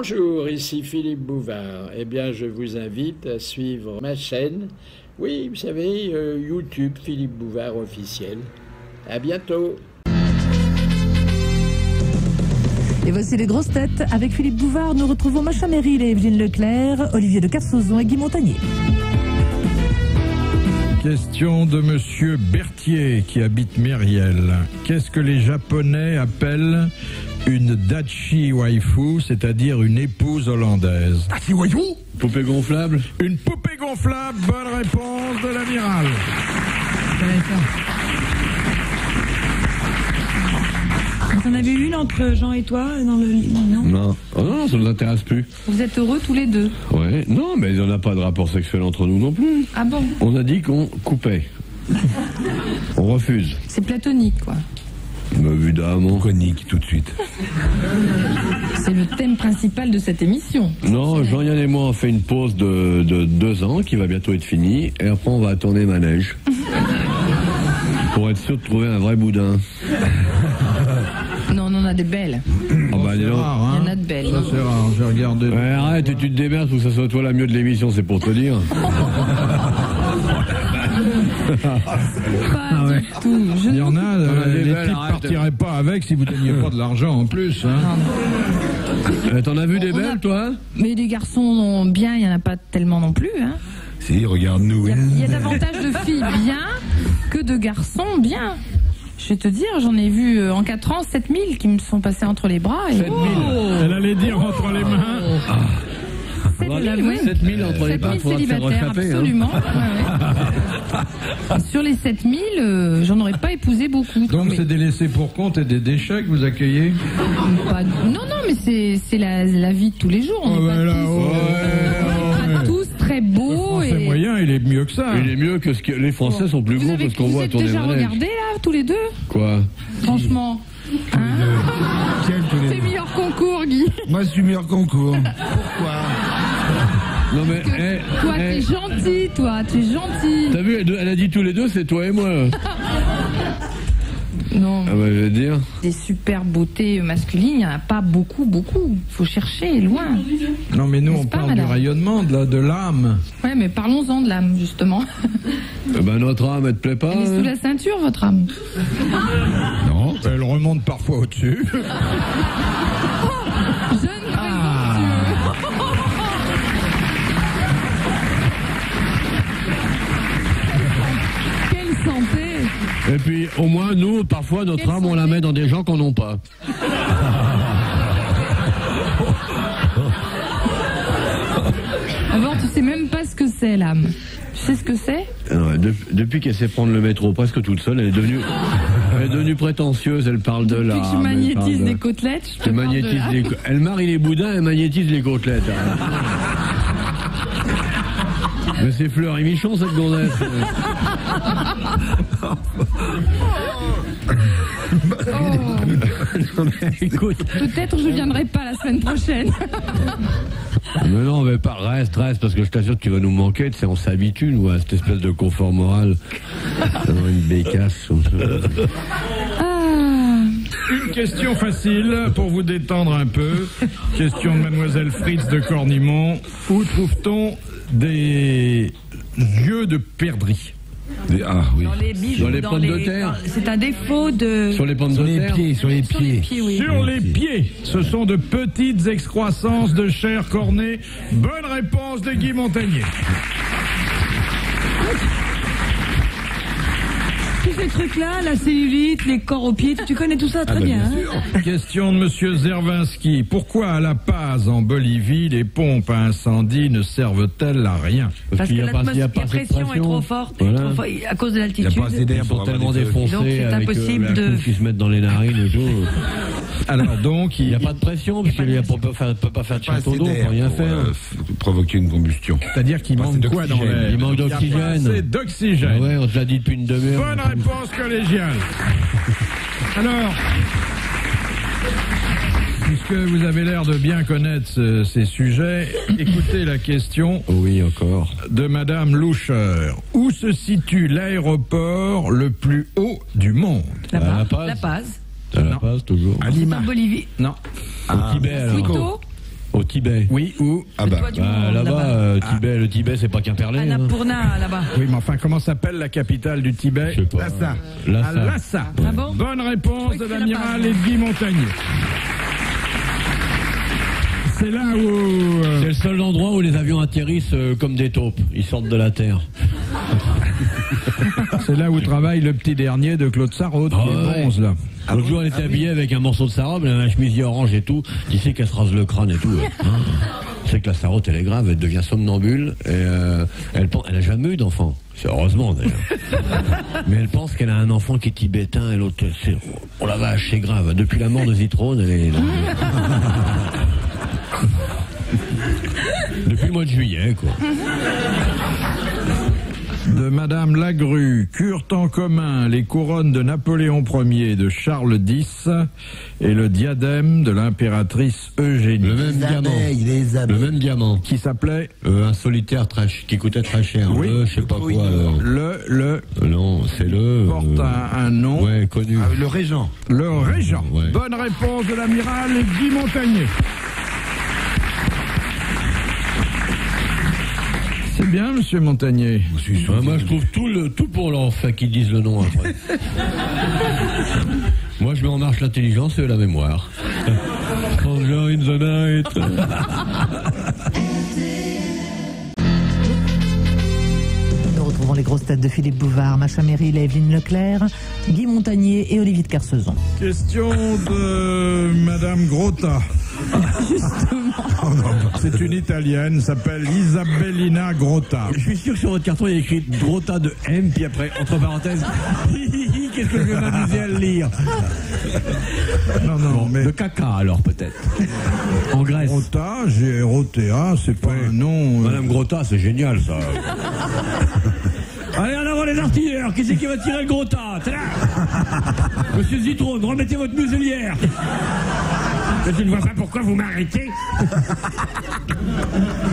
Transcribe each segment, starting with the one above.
Bonjour, ici Philippe Bouvard. Eh bien, je vous invite à suivre ma chaîne. Oui, vous savez, YouTube, Philippe Bouvard officiel. À bientôt. Et voici les grosses têtes. Avec Philippe Bouvard, nous retrouvons Macha Merrill et Evelyne Leclerc, Olivier de Kersauzon et Guy Montagnier. Question de Monsieur Berthier qui habite Mériel. Qu'est-ce que les Japonais appellent une dachi waifu, c'est-à-dire une épouse hollandaise? Dachi waifu? Poupée gonflable? Une poupée gonflable, bonne réponse de l'amiral. Vous en avez une entre Jean et toi dans le lit? Non. Non. Oh non, ça ne nous intéresse plus. Vous êtes heureux tous les deux? Ouais. Non, mais on n'a pas de rapport sexuel entre nous non plus. Ah bon? On a dit qu'on coupait. On refuse. C'est platonique, quoi. Évidemment. Conique, tout de suite. C'est le thème principal de cette émission. Non, Jean-Yann et moi, on fait une pause de 2 ans qui va bientôt être finie. Et après, on va tourner manège. Pour être sûr de trouver un vrai boudin. Non, on en a des belles. Ah bah, C'est rare, hein. Il y en a de belles. Ça, c'est rare, j'ai regardé. Ouais, arrête, et tu te démerdes pour que ça soit toi la mieux de l'émission, c'est pour te dire. Pas du tout. Il y en a, les belles, types arrête. partiraient pas avec si vous n'aviez pas de l'argent en plus. Hein. T'en as vu des belles, toi? Mais des garçons bien, il n'y en a pas tellement non plus. Hein. Si, regarde-nous. Il y a davantage de filles bien que de garçons bien. Je vais te dire, j'en ai vu en 4 ans 7000 qui me sont passés entre les bras. Et... 7000. Elle allait dire entre les mains. 7000 entre les mains, 7000 faudra te faire célibataires, rechaper, absolument. Ouais. Sur les 7000, j'en aurais pas épousé beaucoup. Donc mais... c'est des laissés pour compte et des déchets que vous accueillez? Non, mais c'est la vie de tous les jours. On n'est pas tous très beaux. Le français moyen, il est mieux que ça. Il est mieux que ce que les Français sont plus gros que ce qu'on voit à tourner déjà manège. regardé là, tous les deux? Quoi? Franchement. Hein? C'est meilleur concours, Guy. Moi, je suis meilleur concours. Pourquoi? Non mais, Toi, t'es gentil, toi, tu es gentil. T'as vu, elle a dit tous les deux, c'est toi et moi. Non. Ah bah je vais te dire. Des super beautés masculines, il n'y en a pas beaucoup. Faut chercher loin. Non mais nous on N'est-ce pas, parle du madame rayonnement, de l'âme. Ouais, mais parlons-en de l'âme, justement. Ben notre âme, elle te plaît pas? Elle est sous la ceinture, votre âme. Non, elle remonte parfois au-dessus. Jeune présomptueux. Quelle santé. Et puis au moins nous, parfois notre âme, on la met dans des gens qu'on n'ont pas. D'abord, tu sais même pas ce que c'est, l'âme. Tu sais ce que c'est? Depuis qu'elle sait prendre le métro presque toute seule, elle est devenue prétentieuse, elle parle de l'âme. Depuis que je magnétise les côtelettes, je te Elle parle de magnétise l'âme. elle marie les boudins, elle magnétise les côtelettes. Mais c'est Fleur et Michon, cette gonzesse. Non, mais écoute. Peut-être je viendrai pas la semaine prochaine. Mais non, mais pas, reste, parce que je t'assure que tu vas nous manquer, tu sais, on s'habitue, nous, à cette espèce de confort moral. Dans une bécasse. Une question facile pour vous détendre un peu. Question de mademoiselle Fritz de Cornimont. Où trouve-t-on des yeux de perdrix? Ah oui. Dans les bijoux, Dans les pommes de terre. C'est un défaut de... Sur les pommes de terre. Sur les pieds. oui. Sur les pieds, ce sont de petites excroissances de chair cornée. Bonne réponse de Guy Montagnier. Tous ces trucs-là, la cellulite, les corps aux pieds, tu connais tout ça très bien. Hein. Question de monsieur Zervinski. Pourquoi à La Paz, en Bolivie, les pompes à incendie ne servent-elles à rien? Parce que qu'il y a pas assez la de pression est trop forte, Voilà. à cause de Il l'altitude. n'y a pas assez d'air Ils pour sont avoir tellement des feux. défoncés Donc, c'est avec impossible la de- couche qui se mettent dans les narines et tout. Alors donc, Il n'y a pas de pression, parce qu'il ne peut pas faire de Pas château assez d'eau, d'air pour rien pour faire. provoquer une combustion. c'est-à-dire qu'il Pas manque assez quoi dans d'oxygène. l'air? Il manque Il y a d'oxygène. pas assez d'oxygène. Ah ouais, on te l'a dit depuis une demi-heure. Bonne réponse collégiale. Alors, puisque vous avez l'air de bien connaître ces sujets, écoutez la question Oui, encore. de Madame Loucheur. Où se situe l'aéroport le plus haut du monde? À La La Paz. Paz. À La Paz, toujours. À C'est Lima. en Bolivie. Non. Au Tibet, alors. Quito. Au Tibet. Oui, où? Le toit du monde, là-bas, le Tibet, c'est pas Quimperlé. Annapurna, là-bas. Oui, mais enfin, comment s'appelle la capitale du Tibet? Je sais pas. Lhasa. Lhasa. À Lhasa. Ah bon? Bonne réponse de l'amiral Edwy Montagnier. C'est là où... C'est le seul endroit où les avions atterrissent comme des taupes. Ils sortent de la terre. C'est là où travaille le petit dernier de Claude Sarraute, qui est bronze, là. L'autre jour, elle était habillée avec un morceau de sa robe, elle avait un chemisier orange et tout. Tu sais qu'elle se rase le crâne et tout. C'est que la Sarraute, elle est grave, elle devient somnambule et elle a jamais eu d'enfant. C'est heureusement d'ailleurs. Mais elle pense qu'elle a un enfant qui est tibétain et l'autre, c'est... Oh la vache, c'est grave. Depuis la mort de Zitrone, elle est... Depuis le mois de juillet, quoi. De Madame Lagrue, curent en commun les couronnes de Napoléon Ier et de Charles X et le diadème de l'impératrice Eugénie. Le même diamant. Le même diamant. Qui s'appelait un solitaire qui coûtait très cher. Oui. Je sais pas quoi. Non, c'est le... porte un nom. Ouais, connu. Le régent. Le régent. Ouais. Bonne réponse de l'amiral Edwy Montagnier. C'est bien, monsieur Montagnier. Moi, je trouve tout pour leur fait qu'ils disent le nom après. Moi, je mets en marche l'intelligence et la mémoire. Stranger in the night. Nous retrouvons les grosses têtes de Philippe Bouvard, Macha Merrill et Evelyne Leclerc, Guy Montagnier et Olivier de Kersauzon. Question de Madame Grotta. C'est une italienne, s'appelle Isabellina Grotta. Je suis sûr que sur votre carton, il y a écrit Grotta de M, puis après, entre parenthèses, qu'est-ce que je vais m'amuser à le lire? Non, mais... De caca, alors, peut-être. En Grèce. Grotta, G-R-O-T-A, c'est pas un nom... Madame Grotta, c'est génial, ça. Allez, en avant les artilleurs. Qui c'est qui va tirer le gros tas? Monsieur Zitrone, remettez votre muselière. Je ne vois pas pourquoi vous m'arrêtez.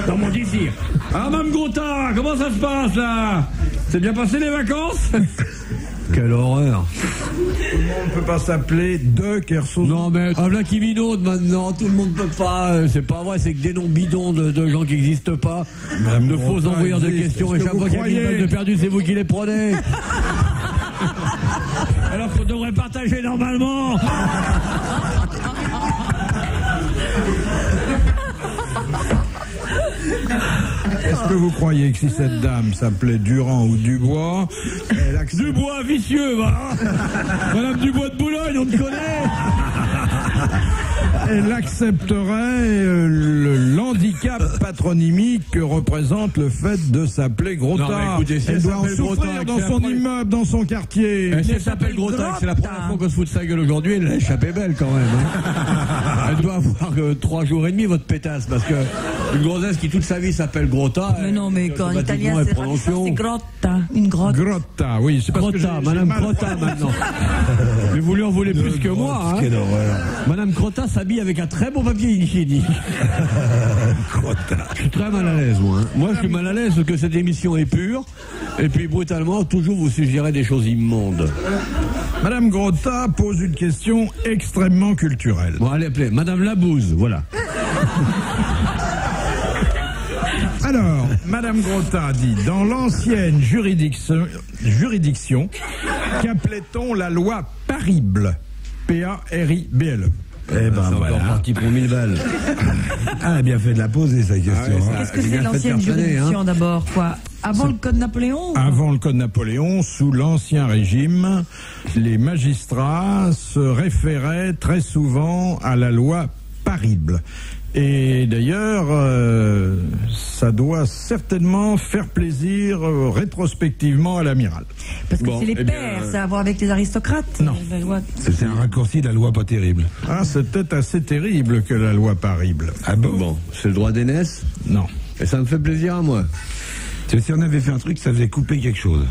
Dans mon désir. Ah, Mme Grotta, comment ça se passe, là? C'est bien passé, les vacances? Quelle horreur. Tout le monde ne peut pas s'appeler de Kersauzon. Non, mais voilà qui minaude maintenant, tout le monde ne peut pas. C'est pas vrai, c'est que des noms bidons de gens qui n'existent pas. De faux envoyeurs de questions, et chaque fois qu'il y a une balle de perdu, c'est vous qui les prenez. Alors qu'on devrait partager normalement. Est-ce que vous croyez que si cette dame s'appelait Durand ou Dubois, Dubois vicieux, va. Madame Dubois de Boulogne, on te connaît. elle accepterait l'handicap patronymique que représente le fait de s'appeler Grotta? Non, mais écoutez, si elle doit en s'appelle souffrir Grotta, dans son immeuble, dans son quartier. Elle s'appelle Grotta, c'est la première fois qu'on se fout de sa gueule aujourd'hui, elle a échappé belle quand même. Hein. Elle doit avoir 3 jours et demi, votre pétasse, parce que une grossesse qui toute sa vie s'appelle Grotta. Mais non, mais quand en italien c'est grotta, une grotte. Grotta, oui, c'est parce Grotta, que Madame Grotta maintenant. Mais vous lui en voulez plus que moi, hein. Madame Grotta s'habille avec un très beau papier hygiénique. Je suis très mal à l'aise, moi. Hein. Moi, je suis mal à l'aise parce que cette émission est pure. Et puis, brutalement, toujours vous suggérez des choses immondes. Madame Grotta pose une question extrêmement culturelle. Bon, allez, appelez Madame Labouze, voilà. Alors, Madame Grotta dit, dans l'ancienne juridiction, qu'appelait-on la loi parible? P-A-R-I-B-L-E. Eh ben voilà. Parti pour 1000 balles. Ah, elle a bien fait de la poser, sa question. Qu'est-ce que c'est l'ancienne juridiction d'abord, quoi? Avant le code Napoléon? Avant le code Napoléon, sous l'Ancien Régime, les magistrats se référaient très souvent à la loi parible. Et d'ailleurs, ça doit certainement faire plaisir rétrospectivement à l'amiral. Parce que c'est les pairs, ça a à voir avec les aristocrates. Non. La loi... C'est un raccourci de la loi pas terrible. Ah, c'est peut-être assez terrible que la loi parible. Ah bon, c'est le droit d'aînesse? Non. Et ça me fait plaisir à moi. C'est si on avait fait un truc, ça faisait couper quelque chose.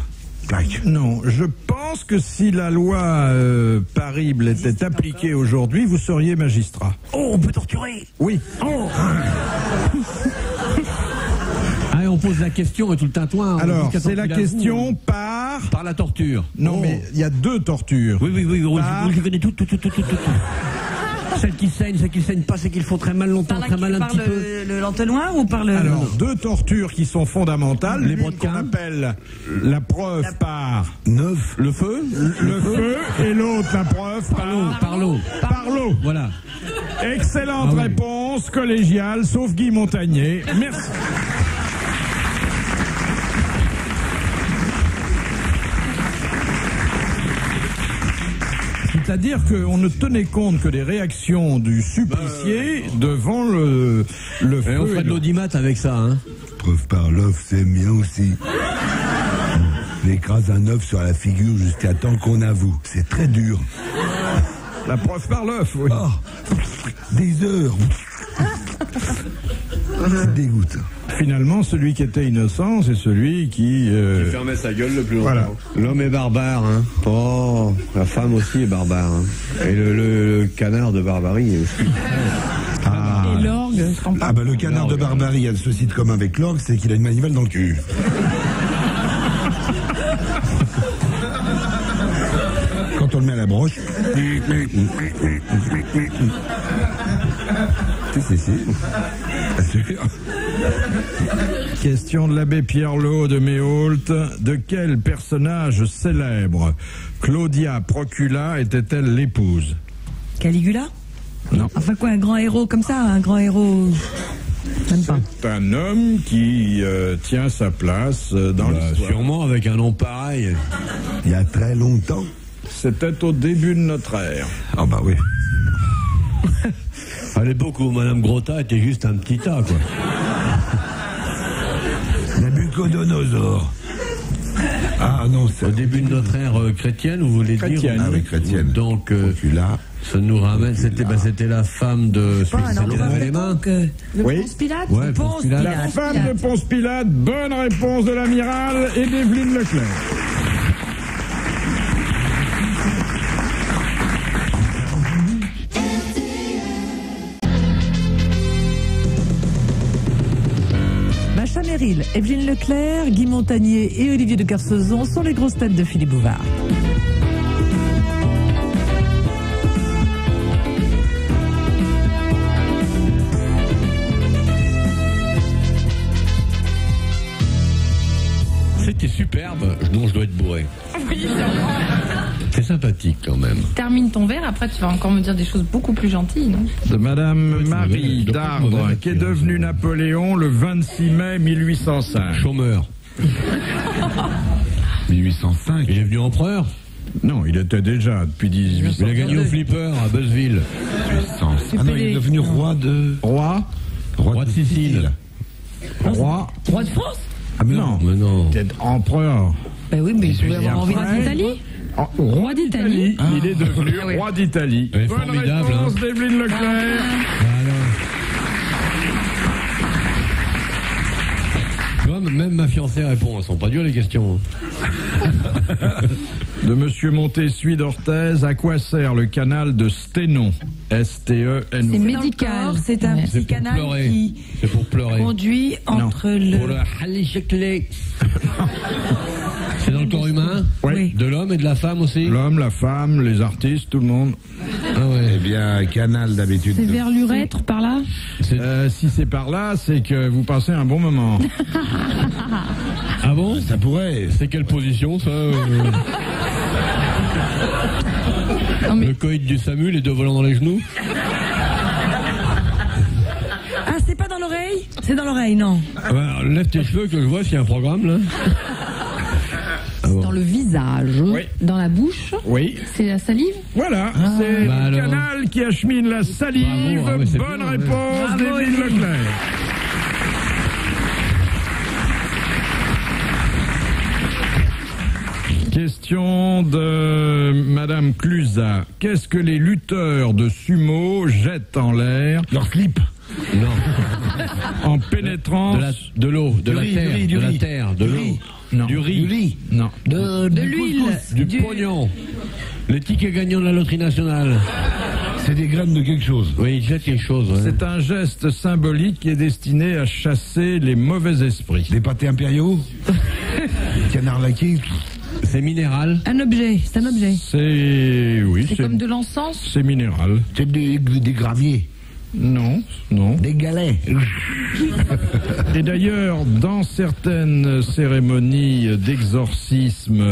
Clac. Non, je pense que si la loi parible était appliquée aujourd'hui, vous seriez magistrat. Oh, on peut torturer? Oui. Oh. Ah, et on pose la question et tout le tintouin. Alors, c'est la question par la torture. Non, Oh. mais il y a 2 tortures. Oui, vous le connaissez tout. Celles qui saignent pas, c'est qu'ils font très mal longtemps, très mal un petit peu. l'entonnoir ou par le... Alors, deux tortures qui sont fondamentales, Les l'une qu'on brodequins. appelle la preuve par Neuf. Le feu. le feu et l'autre la preuve Par l'eau. par l'eau. Voilà. Excellente Ah oui. réponse, collégiale, sauf Guy Montagnier. Merci. C'est-à-dire qu'on ne tenait compte que des réactions du supplicié devant le feu. Et on ferait de l'audimat avec ça, hein. Preuve par l'œuf, c'est bien aussi. On écrase un œuf sur la figure jusqu'à temps qu'on avoue. C'est très dur. La preuve par l'œuf, oui. Oh, des heures. C'est dégoûtant. Finalement, celui qui était innocent, c'est celui qui... Fermait sa gueule le plus longtemps. Voilà. L'homme est barbare, hein. Oh, la femme aussi est barbare, hein. Et le canard de barbarie est aussi. Et l'orgue, je comprends pas. Ah bah le canard de Barbarie a ceci de commun avec l'orgue, c'est qu'il a une manivelle dans le cul. Quand on le met à la broche. Si. Assure. Question de l'abbé Pierrelot de Méhault. De quel personnage célèbre Claudia Procula était-elle l'épouse? Caligula? Non. Enfin quoi, un grand héros comme ça, un grand héros... Même pas. C'est un homme qui tient sa place dans l'histoire. Sûrement avec un nom pareil. Il y a très longtemps. C'était au début de notre ère. Ah bah oui. À l'époque où Madame Grotta était juste un petit tas, quoi. Nabucodonosor. Ah non, c'est Au début de notre ère chrétienne, vous voulez Chrétienne. dire? Ah oui, chrétienne. Donc, Procula. ça nous ramène, c'était la femme de celui Pas qui un s'était lavé les mains. Oui. Ponce Pilate. Ouais, Ponce Ponce Pilate. La femme de Ponce Pilate, bonne réponse de l'amiral et d'Evelyne Leclerc. Macha Merrill, Evelyne Leclerc, Guy Montagnier et Olivier de Kersauzon sont les grosses têtes de Philippe Bouvard. C'était superbe, donc je dois être bourré. Oui, C'est sympathique quand même. termine ton verre, après tu vas encore me dire des choses beaucoup plus gentilles, non? De Madame Ouais, Marie c'est d'Ardre, mauvais, qui est là-dessus, devenue hein, Napoléon le 26 mai 1805. Chômeur. 1805. Il est venu empereur. Non, il était déjà depuis 1800. Il a gagné au flipper à Buzzville. Ah non, il est devenu roi de... Roi, Roi de Sicile. roi, Roi de France? Ah mais non, Mais non. c'était empereur. Ben oui, mais il pouvait avoir envie Roi d'Italie? Roi d'Italie. Il est devenu Ah oui. roi d'Italie. Ouais, Bonne formidable, réponse hein. d'Evelyne Leclerc. Tu vois, même ma fiancée répond. Elles sont pas dures les questions. De Monsieur Montessuie d'Orthez, à quoi sert le canal de Sténon? S-T-E-N-O. C'est Dans le médical. corps, c'est un Ouais. petit C'est pour canal pleurer. qui C'est pour pleurer. conduit entre le... Pour le halichekle. C'est dans le corps humain? Oui. De l'homme et de la femme aussi? L'homme, la femme, les artistes, tout le monde. Ah ouais. Eh bien, un canal d'habitude. C'est vers l'urètre, par là? Si c'est par là, c'est que vous passez un bon moment. Ah bon? Ça pourrait. C'est quelle position ça Non, mais- Le coït du SAMU, les deux volants dans les genoux? Ah, c'est pas dans l'oreille? C'est dans l'oreille, non. Ah bah, lève tes cheveux que je vois s'il y a un programme là. Ah bon. Dans le visage, Oui. dans la bouche, Oui. c'est la salive? Voilà, c'est Bah le alors. canal qui achemine la salive. Bravo, ah ouais, c'est Bonne bien, réponse ouais. d'Evelyne Bravo, Leclerc. Question de Madame Clusa. Qu'est-ce que les lutteurs de sumo jettent en l'air Leur slip. Non. en pénétrant De l'eau, de la riz, terre, du riz, du de la riz. terre, de Du l'eau. riz. Non. Du riz. Du riz. Non. De l'huile. Du pognon. Les tickets gagnants de la loterie nationale. C'est des graines de quelque chose. Oui, ils jettent quelque chose. Ouais. C'est un geste symbolique qui est destiné à chasser les mauvais esprits. Des pâtés impériaux. Canard laqué. C'est minéral. Un objet, c'est un objet. C'est comme de l'encens. C'est minéral. C'est des graviers. Non. Des galets. Et d'ailleurs, dans certaines cérémonies d'exorcisme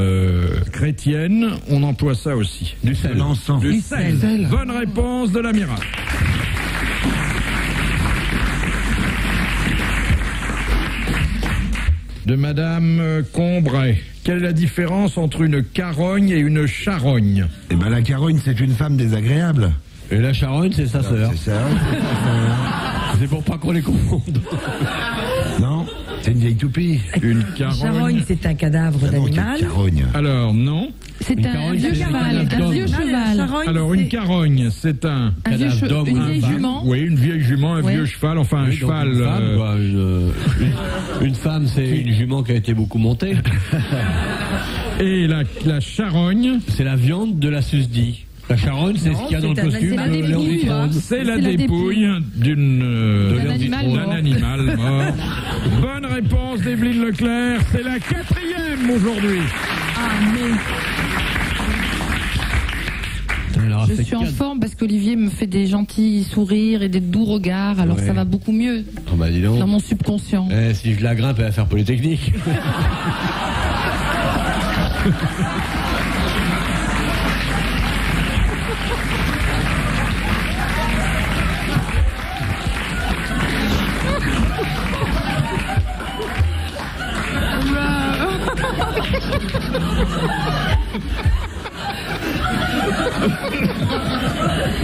chrétiennes, on emploie ça aussi. Du sel. L'encens. Du sel. Bonne réponse de l'amiral. De Madame Combray. Quelle est la différence entre une carogne et une charogne? Eh ben la carogne, c'est une femme désagréable. Et la charogne, c'est sa sœur. C'est ça. C'est pour pas qu'on les confonde. Non, c'est une vieille toupie. Une Charogne, carogne. c'est un cadavre Ah non, d'animal. quelle carogne. Alors, non. C'est Une un carogne, vieux c'est cheval. un Un vieux cheval. Alors, une carogne, c'est un... Un vieux cadavre d'homme ou une de vieille femme. jument. Oui, une vieille jument, un Ouais. vieux cheval, enfin un Oui, donc cheval... Une femme, quoi, une femme, c'est une jument qui a été beaucoup montée. Et la charogne, C'est la viande de la susdit. La charogne, c'est ce qu'il y a dans le costume c'est la de Léon dépouille, Zitrone. c'est la C'est la dépouille D'un animal d'un mort. animal mort. Bonne réponse d'Evelyne Leclerc, c'est la 4e aujourd'hui. Ah, mais je suis en forme parce qu'Olivier me fait des gentils sourires et des doux regards, alors Ouais. ça va beaucoup mieux Oh bah dis donc. dans mon subconscient. Si je la grimpe, elle va faire Polytechnique.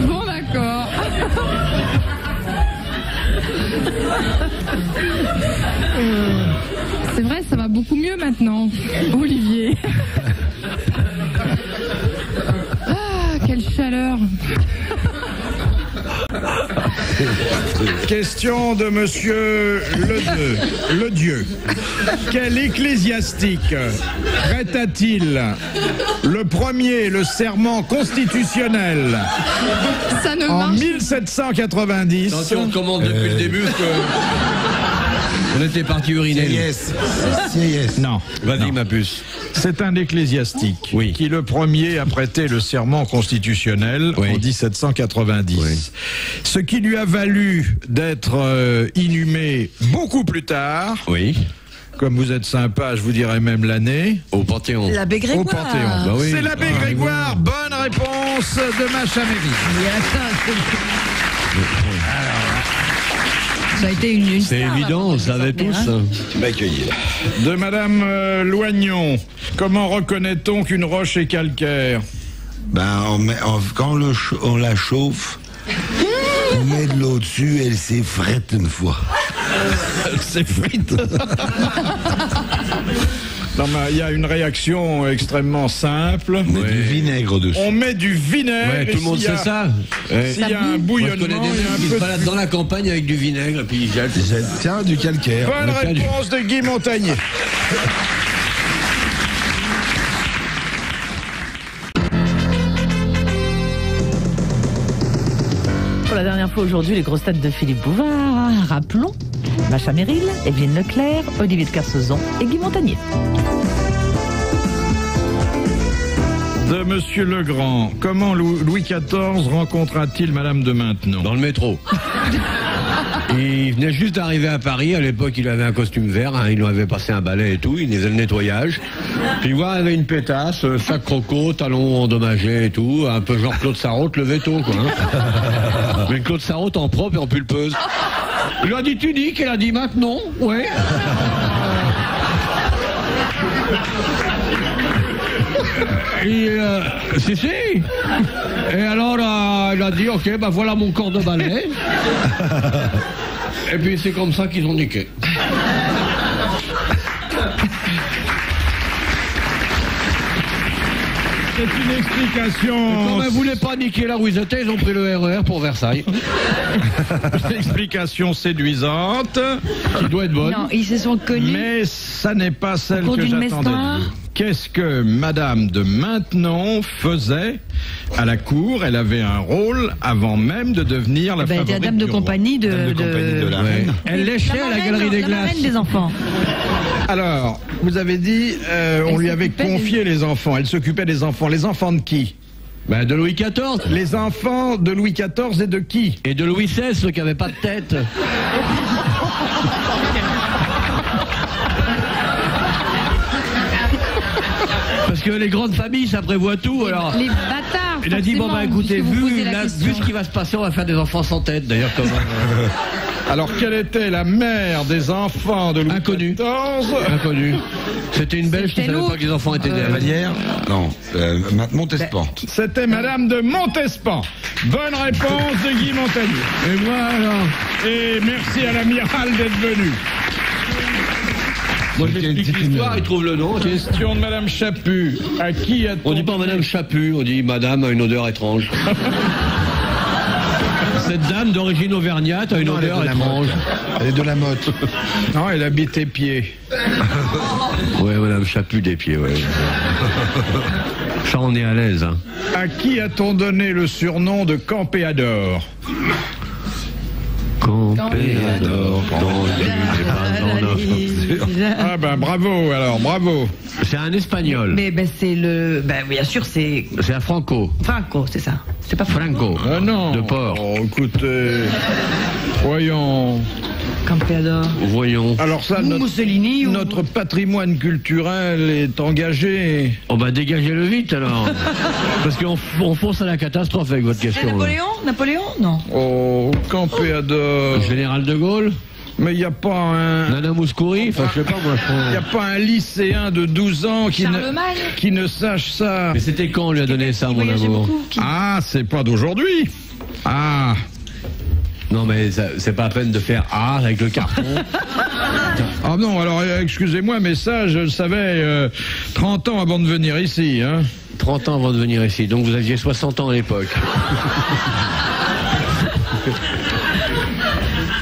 Bon, d'accord. C'est vrai, ça va beaucoup mieux maintenant, Olivier. Ah, quelle chaleur. Question de monsieur Le Dieu. Quel ecclésiastique prêta-t-il le premier le serment constitutionnel Ça ne en marche 1790? Attention, on commande depuis le début parce que on était parti uriner. Yes. Yes. Non. Vas-y, ma puce. C'est un ecclésiastique Oui. qui le premier a prêté le serment constitutionnel Oui. en 1790. Oui. Ce qui lui a valu d'être inhumé beaucoup plus tard. Oui. Comme vous êtes sympa, je vous dirais même l'année. Au Panthéon. L'abbé Au Grégoire. Panthéon. Bah oui. C'est l'abbé Grégoire. Bonne réponse de Macha Méry. Ça a été une C'est star, évident, on le savait tous. Tu m'as accueilli. De Madame Loignon. Comment reconnaît-on qu'une roche est calcaire? Ben, quand on la chauffe, on met de l'eau dessus, elle s'effrite une fois. C'est frite. Non, mais il y a une réaction extrêmement simple. On met du vinaigre dessus. On met du vinaigre. Ouais, tout le monde s'il y a- sait ça. Ouais. S'il y a un Moi, je bouillonnement, connais des il y a gens un qui peu se baladent dans la campagne avec du vinaigre et puis ils jettent. Tiens, du calcaire. Bonne Le cas du- réponse de Guy Montagnier. Pour la dernière fois aujourd'hui, les grosses têtes de Philippe Bouvard. Rappelons Macha Merrill, Evelyne Leclerc, Olivier de Kersauzon et Guy Montagnier. De Monsieur Legrand. Comment Louis XIV rencontra-t-il Madame de Maintenon? Dans le métro. Il venait juste d'arriver à Paris. À l'époque, il avait un costume vert. Hein, il lui avait passé un balai et tout. Il faisait le nettoyage. Puis voilà, il avait une pétasse, sac croco, talons endommagés et tout. Un peu genre Claude Sarraute, le veto, quoi. Hein. Mais Claude Sarraute en propre et en pulpeuse. Il lui a dit tunique. Elle a dit maintenant. Ouais. Et si. Et alors, il a dit, ok, bah voilà mon corps de balai. Et puis c'est comme ça qu'ils ont niqué. C'est une explication. Comme ils voulaient pas niquer là où ils étaient, ils ont pris le RER pour Versailles. Une explication séduisante. Qui doit être bonne. Non, ils se sont connus. Mais ça n'est pas celle cours que d'une j'attendais. messe noire. Qu'est-ce que Madame de Maintenon faisait à la cour? Elle avait un rôle avant même de devenir la Elle était favorite dame de du roi. compagnie de Dame de compagnie de la Ouais. reine. Elle léchait à la galerie des la glaces. marraine des enfants. Alors, vous avez dit, on lui avait confié les enfants. Elle s'occupait des enfants. Les enfants de qui? Ben, de Louis XIV. Les enfants de Louis XIV et de qui? Et de Louis XVI, ceux qui n'avaient pas de tête. Parce que les grandes familles, ça prévoit tout, alors... Les bâtards. Il a dit, bon bah écoutez, vu ce qui va se passer, on va faire des enfants sans tête, d'ailleurs, comme... Alors, quelle était la mère des enfants de Louis Inconnu. XIV? Inconnu. C'était une Belge qui ne savait pas que les enfants étaient des... Vallière? Non, Montespan. C'était Madame de Montespan. Bonne réponse de Guy Montagnier. Et voilà. Et merci à l'amiral d'être venu. Moi, j'explique l'histoire, il trouve le nom. Question de Madame Chaput. À qui a-t-on... On dit pas Madame Chaput, on dit Madame a une odeur étrange. Cette dame d'origine auvergnate a une odeur étrange. Elle est de la Motte. Non, elle habite Épieds. Ouais, Madame Chaput des pieds, ouais. Ça, on est à l'aise. Hein. À qui a-t-on donné le surnom de Campéador? Campéador, Ah ben bravo alors, bravo. C'est un espagnol. Mais ben c'est le... Ben bien sûr c'est... C'est un Franco. Franco, c'est ça. C'est pas Franco. Ah non. De porc. Oh, écoutez, voyons. Campéador. Voyons. Alors ça, Mussolini ou... notre patrimoine culturel est engagé. On va dégager-le vite alors. Parce qu'on fonce à la catastrophe avec votre C'est question. Napoléon? Non. Oh, Campéador. Général de Gaulle. Mais il n'y a pas un... Nana Mouskouri, enfin je sais pas moi. Il n'y a pas un lycéen de 12 ans qui ne sache ça. Mais c'était quand on lui a donné ça, mon amour? Ah, c'est pas d'aujourd'hui. Ah. Non mais c'est pas la peine de faire A avec le carton. Ah non, alors excusez-moi, mais ça, je le savais 30 ans avant de venir ici. Hein. 30 ans avant de venir ici, donc vous aviez 60 ans à l'époque.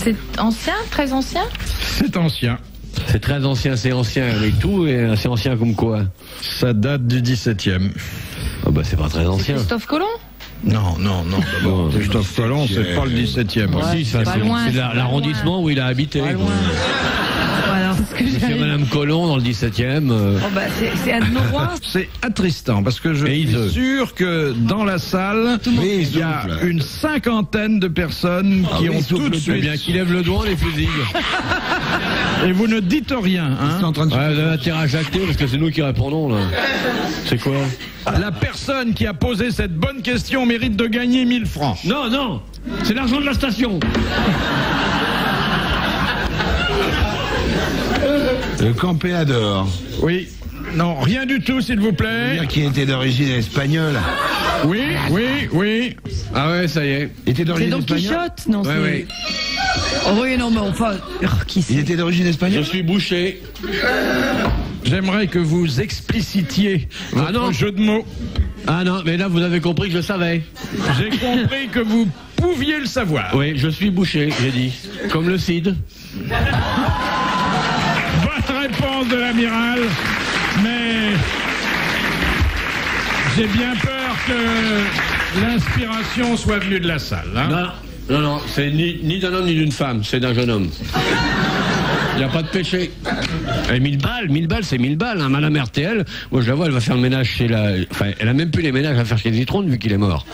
C'est ancien, très ancien? C'est ancien. C'est très ancien, c'est ancien avec tout, et c'est ancien comme quoi? Ça date du 17e. Ah bah c'est pas très ancien. Christophe Colomb? Non, d'abord, Christophe Colomb, c'est pas le 17e. Si, c'est l'arrondissement où il a habité. Voilà, c'est ce que Monsieur et Madame Colomb dans le 17e. Bah, c'est un de nos rois. C'est attristant parce que je suis sûr que dans la salle, il y a une 50aine de personnes qui ont tout de suite... Eh bien, qui lèvent le doigt, les fusils. Et vous ne dites rien, hein? Vous avez intérêt à jacter parce que c'est nous qui répondons, là. C'est quoi? La personne qui a posé cette bonne question mérite de gagner 1000 francs. Non, c'est l'argent de la station. Le Campéador. Oui. Non, rien du tout, s'il vous plaît. Qui était d'origine espagnole. Oui. Ah ouais, ça y est. Il était d'origine C'est Don espagnole. Quichotte? Non, c'est... Oui. Oh oui, non, mais enfin... Qui c'est? Il était d'origine Je espagnole. suis bouché. J'aimerais que vous explicitiez votre jeu de mots. Ah non, mais là, vous avez compris que je savais. J'ai compris que vous pouviez le savoir. Oui, je suis bouché, j'ai dit. Comme le CID. Bonne réponse de l'amiral, mais j'ai bien peur que l'inspiration soit venue de la salle. Hein. Non, c'est ni d'un homme ni d'une femme, c'est d'un jeune homme. Il n'y a pas de péché. Et 1000 balles, c'est 1000 balles. Hein. Madame RTL, moi je la vois, elle va faire le ménage chez la... Enfin, elle a même plus les ménages à faire chez Zitrone vu qu'il est mort.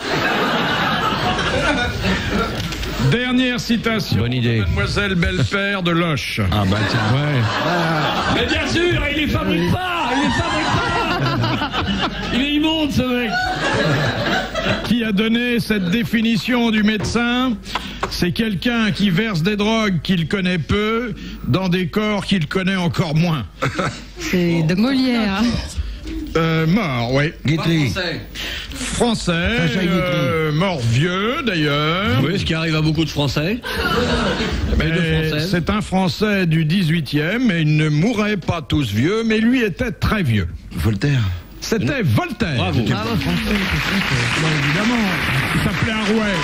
Dernière citation. Bonne idée. Mademoiselle Belle-Père de Loche. Ah bah tiens. Ouais. Mais bien sûr, il les fabrique pas. Il est immonde, ce mec. Qui a donné cette définition du médecin? C'est quelqu'un qui verse des drogues qu'il connaît peu dans des corps qu'il connaît encore moins. C'est de Molière. Mort, oui. Guitry. Français, mort vieux d'ailleurs. Oui, ce qui arrive à beaucoup de Français. C'est un Français du 18e, mais il ne mourrait pas tous vieux, mais lui était très vieux. Voltaire. C'était Voltaire. Bravo. Évidemment, il s'appelait Arouet.